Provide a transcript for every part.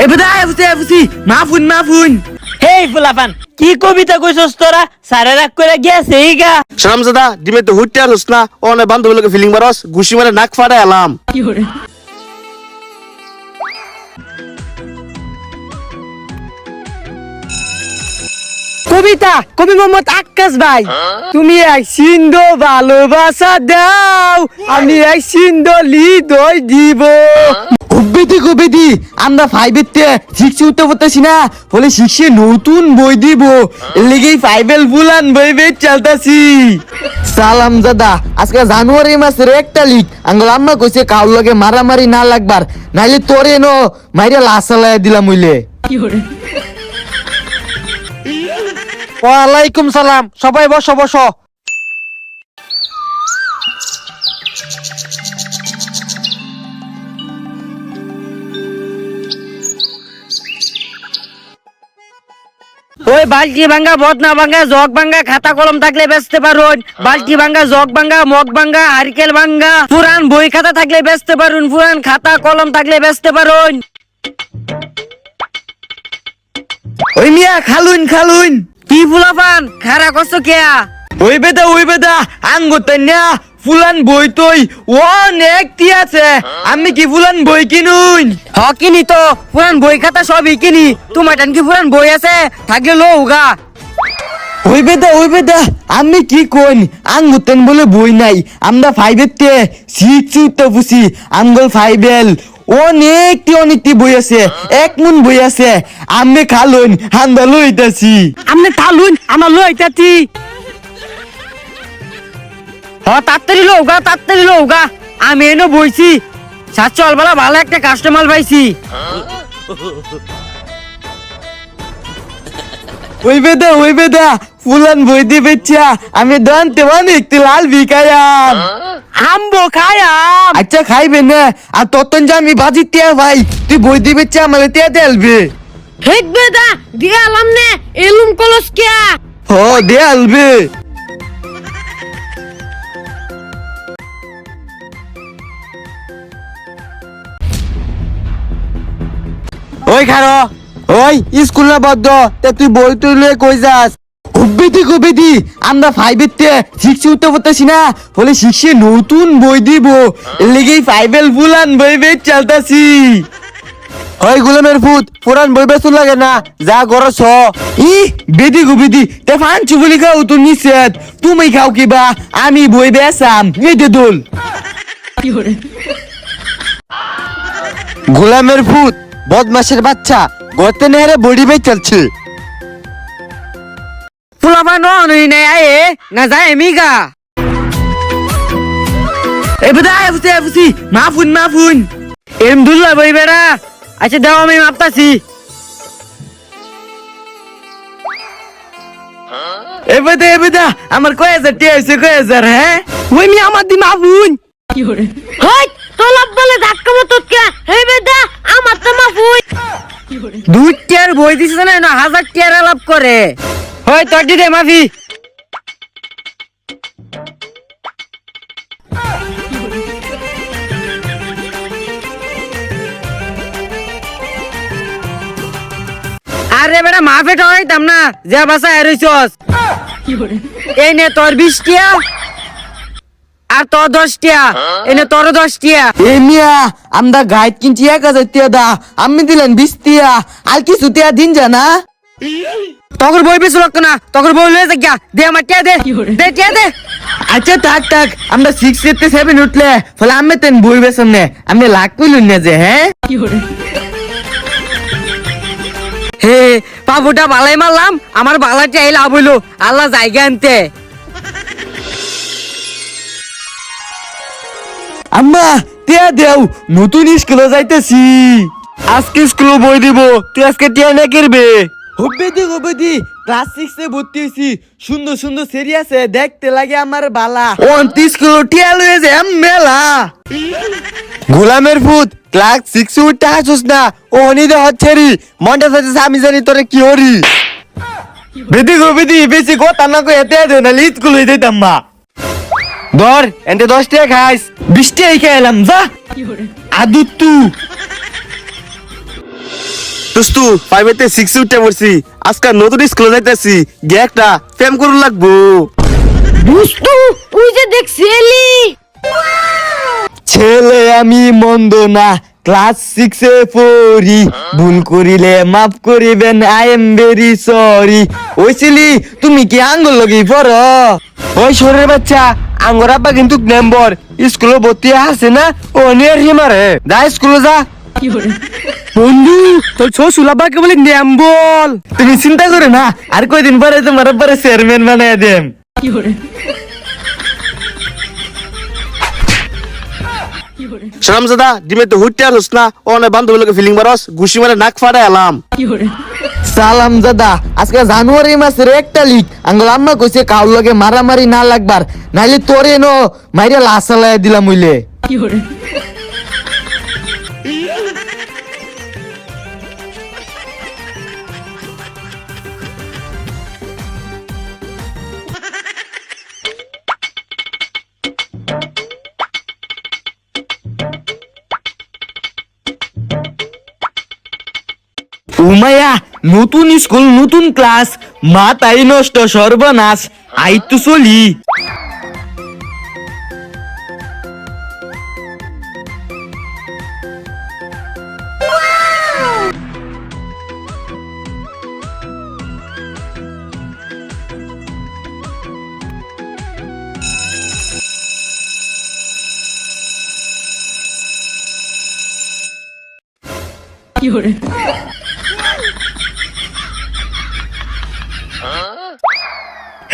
এ বেটা বুঝি মাফুন হেই ফুলাপান কি কবিতা কইছস তোরা সারে রাগ করে গেছে এইগা শামজাদা ডিমে তো হুইটে আনস না অনে বান্ধবী লোকে ফিলিং মারস ঘুষি মারে নাক ফাড়াই আলাম কবিতা কবি মোহাম্মদ আক্কাস ভাই তুমি এক সিন্ধু ভালোবাসা দাও আমি এক সিন্ধু হৃদয় দিব কবিতি আমরা 5 এর 6 উঠতে পারতেছি না বলে 6 এ নতুন বই দিব এর লেগেই 5 এর বুলান বই বেচ চলতাছি সালাম দাদা আজকে জানুয়ারি মাসের 1 তারিখ আঙ্গুল আম্মা কইছে কাউ লগে মারামারি না লাগবার নাইলে তোরে নো মাইরা লাসালায় দিলাম হইলে ওয়ালাইকুম সালাম সবাই বসো ওই বালতি ভাঙ্গা বদনা ভাঙ্গা জগ ভাঙ্গা খাতা কলম থাকলে বেচতে পারুন বালতি ভাঙ্গা জগ ভাঙ্গা মগ ভাঙ্গা হারকেল ভাঙ্গা পুরান বই খাতা থাকলে বেচতে পারুন পুরান খাতা কলম থাকলে বেচতে পারুন ওই মিয়া খালুন কি ফুলাপান খারা কষ্ট কেয়া ওই বেদা আঙ্গুতে না ফুলান বই তই অনেক টি আছে আমি কি ফুলান বই কিনুন কিনি তো পুরান বই খাতা সবই কিনি তোমার টান কি পুরান বই আছে থাকলে লৌগা ওই বেদা আমি কি কইন আঙ্গুতেন বলে বই নাই আমরা 5 এর 6 উঠতে বুঝি আঙ্গুল 5 এল অনেকটি বই আছে এক মন বই আছে আমি খালুন হান্দা লইতাছি আমনে খালুন আমার লইতাছি তাড়াতাড়ি লৌগা আমি এনে বইছি সাতচল বেলা ভালো একটা কাস্টমার পাইছি ওই বেদা ফুলান বই দিবে আমি দনতে একটু লাল বিকায়াম আম্বো খায়াম আচ্ছা খাইবে না আর ততন যা আমি বাজি টিয়া ভাই তুই বই দিবে আমার টিয়া দেলবে হেক বেদা দিয়ে আলাম নে এলুম কলস কিয়া দেলবে ওই খারো ওই স্কুল না বদ্ধ তে তুই বই তুলে কই যাস কবিতি আমরা 5 এর 6 উঠতে পারতেছি না বলে 6 এ নতুন বই দিব এর লেগেই 5 এর বুলান বই বেচ চলতাছি ওই গুলামের ফুট পুরান বই বেচুন লাগে না যা গরছ বেদি তে ফানচু বলি খাও তো নিষেধ তুমি খাও কিবা আমি বই বেচাম এই দে দোল গোলামের ফুট বদমাশের বাচ্চা গতে নেহরে বডি বেচ চলছে ফুলাবা নই নাই আয়ে না যায় এমিগা এ বেদা বুঝি মাফুন এম দুল্লা বই বেড়া আচ্ছা দাও আমি মাপতাছি এ বেদা আমার কয় হাজার টি হইছে কয় হাজার হ্যাঁ ওই মি আমার দি মাফুন হাই তোলা বলে ধাক্কা মত কে হে বেদা আমার তো মাফুন 2 টিয়ার বই দিছ না 1000 টিয়ার লাভ করে হয় তোর দিদে মাফি আরে বেটা মাফে ঠকাইতাম না যে বাসা এরইছস এই নে তোর 20 টিয়া আর তোর 10 টিয়া এনে তোর 10 টিয়া এ মিয়া আমরা গাইড কিনছি 1000 টিয়া দা আমি দিলেন 20 টিয়া আর কিছু টিয়া দিন জানা তখন বই বেশি লাগতো না তখন বই লয়ে যা দে আমার টিয়া দে টিয়া দে আচ্ছা থাক আমরা 6 এর 7 উঠলে ফলে আমি তেন বই বেসম নে আমি লাখ কইলুন না যে হ্যাঁ হে বাবুটা বালাই মারলাম আমার বালাটি আই লাভ হইলো আল্লাহ জায়গা আনতে আম্মা টিয়া দেও নতুন স্কুলে যাইতেছি আজকে স্কুলে বই দিব তুই আজকে টিয়া না করবে হবেদি ক্লাস 6 এ ভর্তি হইছি সুন্দর সেরি আছে দেখতে লাগে আমার বালা 29 কিলো টিয়া লয়ে যায় মেলা গোলামের ফুট ক্লাস 6 উঠতে হাসুস না ও নিদে হচ্ছেরি মনটা সাথে আমি জানি তোরে কি হরি বেদি বেশি কথা না কই এতে দে না লিত গুলো দিতাম মা ধর এন্তে 10 টাকা খাইস 20 টাকা খেলাম যা আদুত্তু দোস্তু 5 6 উঠে পড়ছি আজকে নতুন স্কুলে যাইতেছি গে একটা প্রেম করুন লাগবো। বুঝতু ওই যে দেখছিলি ছেলে আমি মন্দ না, ক্লাস 6 এ পড়ি, ভুল করিলে মাফ করিবেন, আই এম ভেরি সরি। ওই ছিলি তুমি কি আঙ্গুল লগি পড়ো? ওই শরীরের বাচ্চা আঙ্গুর আব্বা কিন্তু মেম্বর স্কুলে ভর্তি আছে না, ও নিয়ে হিমারে যা স্কুলে যা। বন্ধু তোর শ্বশুর আব্বাকে বলে নেম্বল, তুমি চিন্তা করে না, আর কয়দিন পরে তোমার আব্বারে চেয়ারম্যান বানায় দেম। শামজাদা ডিমে তো হুইটে আসছ না, অনেক বান্ধবী লোকে ফিলিং মারস, ঘুষি মারে নাক ফাড়ে এলাম। সালাম দাদা, আজকে জানুয়ারি মাসের 1 তারিখ, আঙ্গুল আম্মা কইছে কাউর লগে মারামারি না লাগবার, নাইলে তোরে নো মাইরে লাসালায় দিলাম হইলে। উমায়া নতুন স্কুল নতুন ক্লাস, মাথাই নষ্ট সর্বনাশ, আই তো চলি।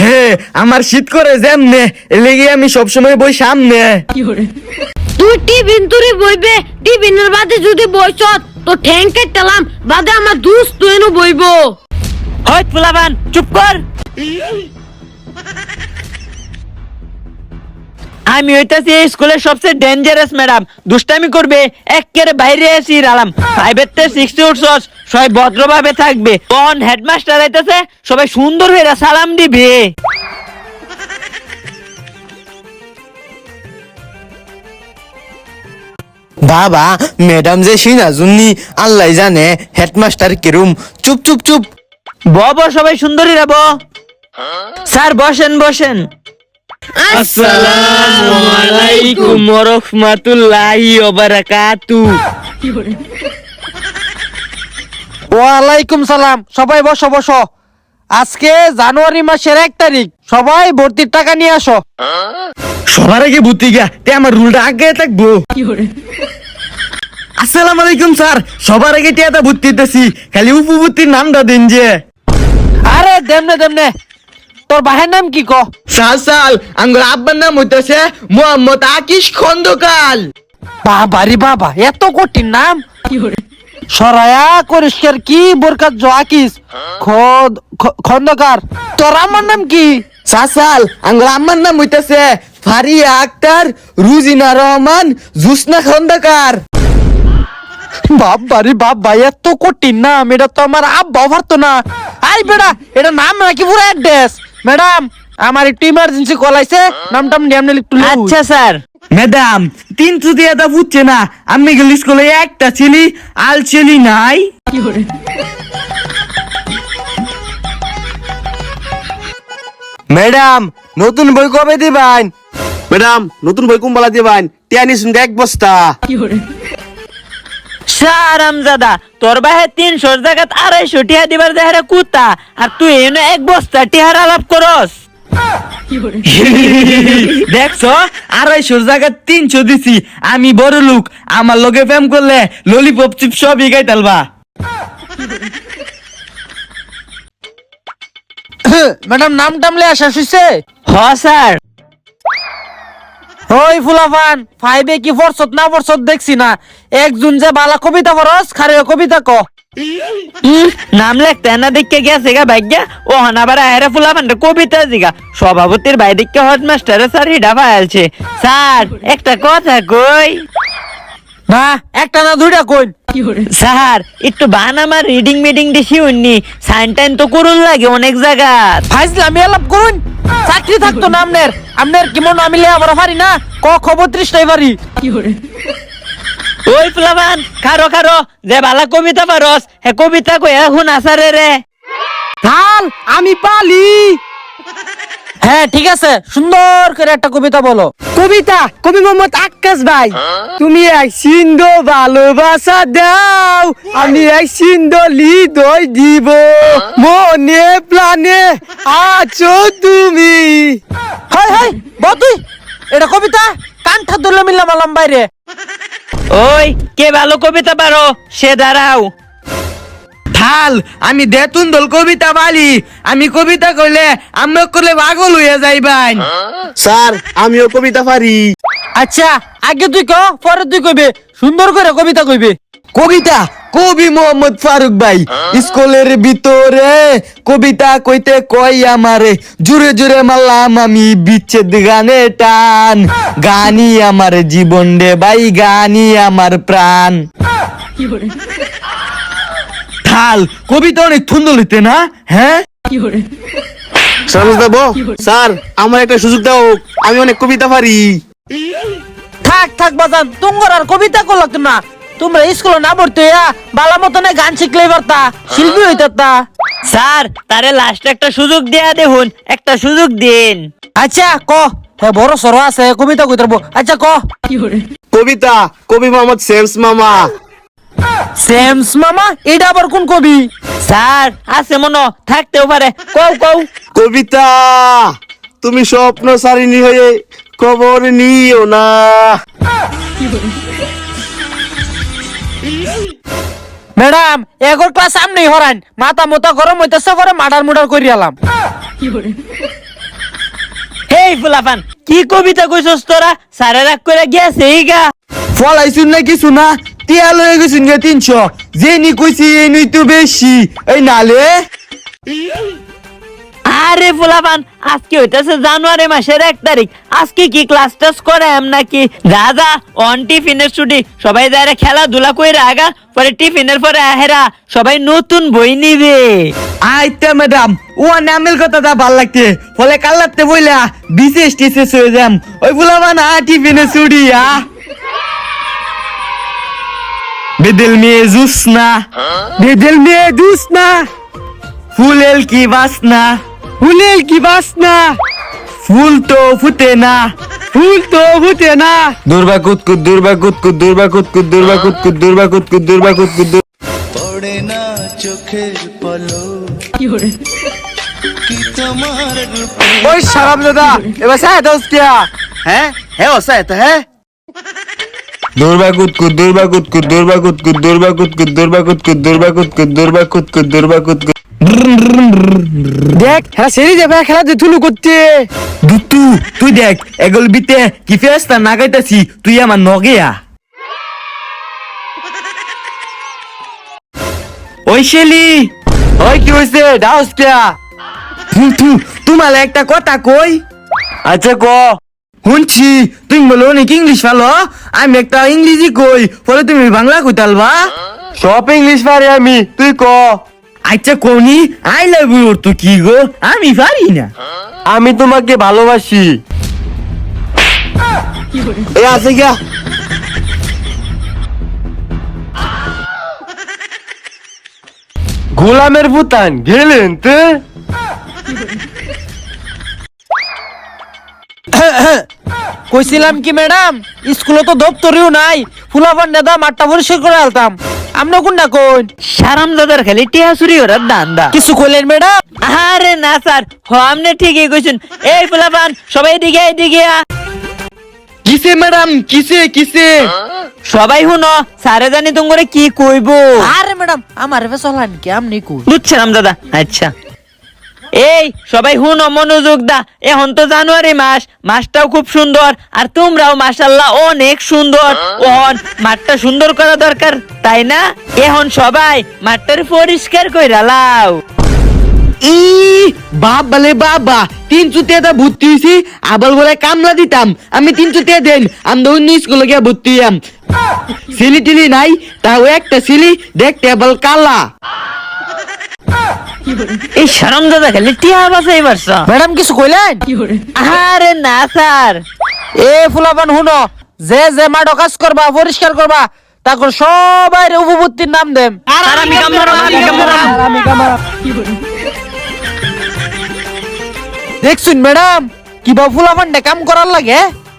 হে আমার শীত করে যেমনে, লেগে আমি সবসময় বই সামনে। তুই টিফিন তুই বইবে, টিফিনের বাদে যদি বইছ তো ঠ্যাং কেটেলাম, বাদে আমার দুস তুই এনো বইবো। হই ফুলাবান চুপ কর। আমি হইতাছি এই স্কুলের সবচেয়ে ডেঞ্জারাস ম্যাডাম, দুষ্টামি করবে একেবারে বাইরে আসি রালাম। 5 তে 6 এ উঠছস, সবাই ভদ্রভাবে থাকবে, কোন হেডমাস্টার আইতাছে সবাই সুন্দর হয়ে সালাম দিবে। বাবা ম্যাডাম যে সিনা জুন্নি আল্লাহ জানে, হেডমাস্টার কিরম। চুপ চুপ চুপ, বব সবাই সুন্দরী রাব। স্যার বসেন বসেন। আসসালামু আলাইকুম ওয়া রাহমাতুল্লাহি ওয়া বারাকাতুহু। ওয়ালাইকুম সালাম। সবাই বসো বসো। আজকে জানুয়ারি মাসের 1 তারিখ, সবাই ভর্তির টাকা নিয়ে আসো। সবার আগে ভর্তি গা, তে আমার রুলটা আগে থাকবো। আসসালামু আলাইকুম স্যার, সবার আগে টিয়াটা ভর্তি দিতেছি, খালি উপভর্তির নামটা দিন যে। আরে দেমনে দেমনে, তোর বাহের নাম কি ক? সাল আঙ্গুর আব্বার নাম হইতেছে মোহাম্মদ আকিশ খন্দকার। বাবারি বাবা, এত কঠিন নাম। সরায়া করিস্কার কি বরকাত জোয়াকিস খন্দকার। তোর আমার নাম কি? সাল আঙ্গুর আম্মার নাম হইতেছে ফারিয়া আক্তার রুজিনা রহমান জুসনা খন্দকার। বাবারি বাবা, এত কঠিন নাম, এটা তো আমার আব্বা পারতো না। আই বেড়া, এটা নাম নাকি পুরো অ্যাড্রেস? ম্যাডাম আমার একটু ইমার্জেন্সি কল আইছে, নামটা নিয়ে একটু লিখুন। আচ্ছা স্যার। ম্যাডাম 300 দিয়ে তা বুঝছে না, আমি গেল স্কুলে একটা ছিলি আল ছিলি নাই। ম্যাডাম নতুন বই কবে দিবেন? ম্যাডাম নতুন বই কুম্বালা দিবান, টিয়ানি শুনকে 1 বস্তা। স্যার আমজাদা, তোর বাহে 300 জায়গাত 250 টিহা দিবার দেহারে কুতা, আর তুই এনে 1 বস্তা টিহার আলাপ করস। দেখছো 250 জায়গা 300 দিছি, আমি বড় লোক, আমার লগে প্রেম করলে ললিপপ চিপ সবই গাইতালবা। ম্যাডাম নাম টামলে আসা শুইছে? হ স্যার। ওই ফুলাফান 5 কি ফরসত না ফরসত দেখছি না, একজন যে বালা কবিতা পড়স, খারে কবিতা ক। নাম লিখতে না দেখে গেছে গা ভাগ্যা, ও হানাবার আহেরা ফুলাবানটা কবিতা জিগা, সভাপতির ভাই দেখে হেডমাস্টারে স্যার হিডা ফাইলছে। স্যার একটা কথা কই। না একটা না দুইটা কইন। স্যার একটু বানামার রিডিং মিটিং দিছি উন্নি, সাইন টাইন তো করুন লাগে অনেক জায়গা। ফাইজলামি আলাপ করুন, চাকরি থাকতো না আমনের। আমনের কি মন আমি লেয়া বড় পারি না, ক খবর 30টাই পারি। ওই ফুলাবান খারো খারো যে বালা কবিতা পারস হে কবিতা কই এখন আসারে রে থাল আমি পালি। হ্যাঁ ঠিক আছে, সুন্দর করে একটা কবিতা বলো। কবিতা কবি মোহাম্মদ আক্কাস ভাই। তুমি এক সিন্ধু ভালোবাসা দাও, আমি এক সিন্ধু হৃদয় দিব, মনে প্রাণে আছো তুমি। হাই হাই তুই এটা কবিতা কান্ঠা ধরলে মিললাম আলাম বাইরে। ওই কে ভালো কবিতা পারো সে দাঁড়াও। থাল আমি দেতুন দল কবিতা বালি, আমি কবিতা কইলে আমরা করলে পাগল হইয়া যাইবাই। স্যার আমিও কবিতা পারি। আচ্ছা আগে তুই ক, পরে তুই কইবে, সুন্দর করে কবিতা কইবে। কবিতা কবি মোহাম্মদ ফারুক ভাই। স্কুলের ভিতরে কবিতা কইতে কই আমারে, জুড়ে জুড়ে মারলাম আমি বিচ্ছেদ গানে টান, গানি আমার জীবন রে ভাই, গানি আমার প্রাণ। থাল কবিতা অনেক সুন্দর হইতে না? হ্যাঁ সালাম দাও স্যার, আমার একটা সুযোগ দাও, আমি অনেক কবিতা পারি। থাক থাক বাজান, তুঙ্গর আর কবিতা কো লাগতো না। তোমরা স্কুলে না পড়তে বালা মতনে গান শিখলেই পারতা, শিল্পী হইতা। স্যার তারে লাস্ট একটা সুযোগ দেয়া দেখুন, একটা সুযোগ দিন। আচ্ছা ক, হ্যাঁ বড় সর আছে কবিতা কইতে পারবো। আচ্ছা ক। কবিতা কবি মোহাম্মদ সেমস মামা। সেমস মামা এটা আবার কোন কবি? স্যার আছে মনো থাকতেও পারে, কও কও। কবিতা তুমি স্বপ্ন সারিনি হয়ে খবর নিও না। ম্যাডাম এগোর ক্লাস সামনেই হরান, মাথা মোতা গরম হইতেছে করে মার্ডার মুডার করি আলাম। হেই ফুলাফান কি কবিতা কইছস তোরা? স্যারে রাগ করে গেছে এইগা। ফলাইছুন না কিছু না, টিয়া লয়ে গেছুন গে 300, যে নি কইছি এই নই তো বেশি, এই নালে। আরে ফুলাফান আজকে হইতাছে জানুয়ারি মাসের 1 তারিখ, আজকে কি ক্লাস টাস করে এম নাকি? যা যা অন টিফিনের ছুটি, সবাই যারা খেলাধুলা কইরা আগা, পরে টিফিনের পরে আহেরা সবাই নতুন বই নিবে। আইতা ম্যাডাম ও নামেল কথাটা ভাল লাগতে, ফলে কাল্লাতে বইলা বিশেষ টিসেস হয়ে যাম। ওই বুলাবা না টিফিনে ছুড়িয়া বেদেল মেয়ে জুসনা, বেদেল মেয়ে জুসনা, ফুলেল কি বাসনা, ফুলেল কি বাসনা, ফুল তো ফুটে না, ফুল তো ফুটে না। দুর্বা কুতকুত দুর্বা কুতকুত দুর্বা কুতকুত দুর্বা কুতকুত দুর্বা কুতকুত দুর্বা কুতকুত। পড়ে না চোখের পলক কি তোমার রূপে। ওই সারাম দাদা এবার সাহেব দোস কিয়া? হ্যাঁ হ্যাঁ ওসা এটা হ্যাঁ। দুর্বা কুতকুত দুর্বা কুতকুত দুর্বা কুতকুত দুর্বা কুতকুত দুর্বা কুতকুত দুর্বা কুতকুত দুর্বা কুতকুত দুর্বা কুতকুত। দেখ হ্যাঁ সেরি যাবে খেলা যে তুলু করতে। দুতু তুই দেখ এগল বিতে কি ফেস্তা নাগাইতাছি, তুই আমার নগেয়া। ওই শেলি ওই কি হইছে ডাউস কিয়া? তুই তোমার একটা কথা কই। আচ্ছা ক। শুনছি তুমি বলো অনেক ইংলিশ ভালো, আমি একটা ইংরেজি কই, ফলে তুমি বাংলা কইতালবা। সব ইংলিশ পারি আমি, তুই ক। আচ্ছা কোনি আই লাভ ইউ তো কি গো, আমি পারি না। আমি তোমাকে ভালোবাসি। এ আছে গিয়া গোলামের পুতান গেলেন তো। কইছিলাম কি ম্যাডাম, স্কুলে তো দপ্তরেও নাই, ফুলাফান নেদা মাঠটা পরিষ্কার করে আলতাম। আমরা কোনটা কোন? সারাম দাদার খালি টিয়া চুরি ওরা দান্দা। কিছু কইলেন ম্যাডাম? আরে না স্যার, আপনি ঠিকই কইছেন। এই ফুলাফান সবাই এদিকে এদিকে আ। কিসে ম্যাডাম কিসে কিসে? সবাই শুনো, স্যারে জানি তোমরে কি কইবো। আরে ম্যাডাম আমার চলান কি আমনি কই? বুঝছিলাম দাদা। আচ্ছা এই সবাই শুনো মনোযোগ দা, এখন তো জানুয়ারি মাস, মাসটাও খুব সুন্দর, আর তোমরাও মাশাআল্লাহ অনেক সুন্দর। ওহন মাঠটা সুন্দর করা দরকার তাই না? এখন সবাই মাঠটার পরিষ্কার কইরা লাও। ই বাবালে বাবা 300 টাকা ভর্তি হইছি, আবার বলে কামলা দিতাম আমি 300 টাকা দেন, আমি 19 স্কুলে গিয়ে ভর্তি হইয়াম। সিলি টিলি নাই, তাও একটা সিলি দেখতে বল কালা। এই শরম দাদা খালি টিয়া বাসাই পারছ। ম্যাডাম কিছু কইলেন? আরে না স্যার। এ ফুলাফান শুনো, যে যে মাঠো কাজ করবা পরিষ্কার করবা, তারপর সবাই উপপত্তির নাম দেম স্যার আমি কামড়াম দেখছুন ম্যাডাম কিবা ফুলাফান্ডে কাম করার লাগে।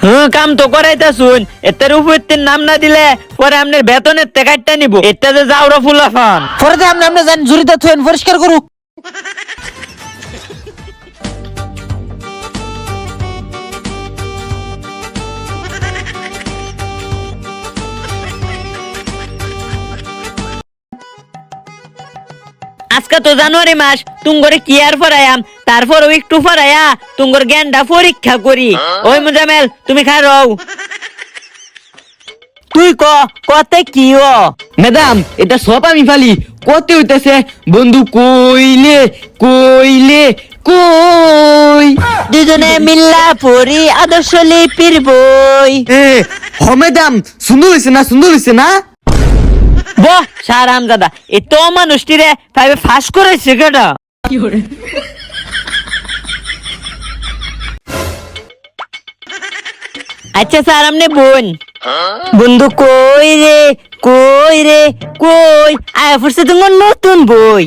হ্যাঁ কাম তো করাইতা শুন এটার উপর নাম না দিলে পরে আপনার বেতনের টেকাইটা নিব এটা যে যাওরা ফুলাফান পরে তো আপনি জান জুরিতে থুয়েন পরিষ্কার করুক। আজকে তো জানুয়ারি মাস তুঙ্গরে কি আর ফরায়াম তারপর একটু ফরায়া তুঙ্গর জ্ঞানটা পরীক্ষা করি। ওই মুজামেল তুমি খারাও তুই কতে কি ও ম্যাডাম এটা সব আমি ফালি কত হইতেছে বন্ধু কইলে কইলে কই দুজনে মিল্লা পড়ি আদর্শ লিপির বই। এ হ ম্যাডাম সুন্দর হইছে না সুন্দর হইছে না বাহ সারাম দাদা এ তো মানুষটি রে ভাবে ফাঁস করেছে কেটা আচ্ছা স্যার আমনে বোন বন্ধু কই রে কই আয়া ফুরছে তোমার নতুন বই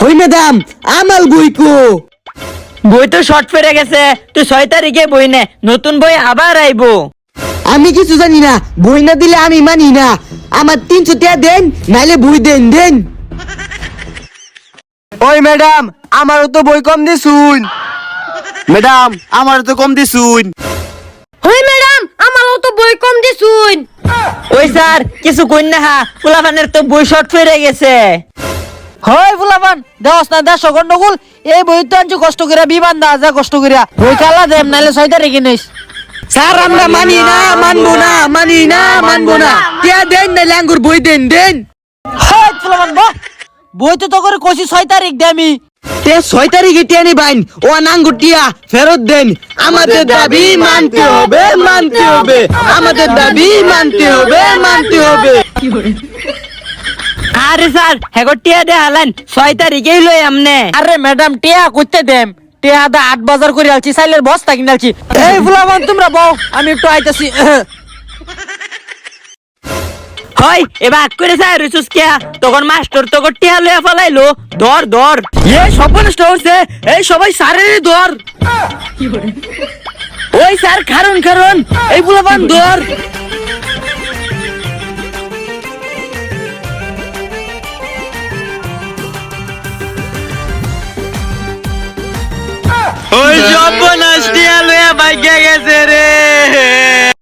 ওই ম্যাডাম আমার বই কো বই তো শর্ট ফেরে গেছে তুই 6 তারিখে বই নে নতুন বই আবার আইবো। আমি কিছু জানি না বই না দিলে আমি মানি না আমার 300 টাকা দেন নাইলে বই দেন ওই ম্যাডাম আমারও তো বই কম দিছুন। ম্যাডাম আমারও তো কম দিছুন। ওই ম্যাডাম আমারও তো বই কম দিছুন। ওই স্যার কিছু কই না হা ফুলাফানের তো বই শর্ট ফেরে গেছে। হয় ফুলাফান দেওস না দেশ গন্ডগোল এই বই তো আনছি কষ্ট করিয়া বিমান দা যা কষ্ট করিয়া বই কালা দেম নাইলে 6 তারিখে নিস। স্যার আমরা মানি না মানবো না টাকা দেন নাইলে আঙ্গুর বই দেন হয় ফুলাফান বই তো করে কইছি 6 তারিখ দে আমি তে 6 তারিখে টেনে বাইন ও আঙ্গুর টিয়া ফেরত দেন আমাদের দাবি মানতে হবে আমাদের দাবি মানতে হবে আরে স্যার হেগটিয়া দে হালান 6 তারিখেই লই আমনে। আরে ম্যাডাম টিয়া কইতে দেম টিয়া দা 8 বাজার করে আলছি সাইলের বস্তা কিনে আলছি। এই ফুলাফান তোমরা বউ আমি একটু আইতাছি। হয় এবার করে স্যার রুসুস কিয়া তখন মাস্টার তো টিয়া লইয়া ফলাইলো ধর এ সর্বনষ্ট হচ্ছে এই সবাই স্যারেরই ধর ওই স্যার কারণ এই বুলাবান ধর ওই সর্বনাশ টিয়া লইয়া ভাগ্যা গেছে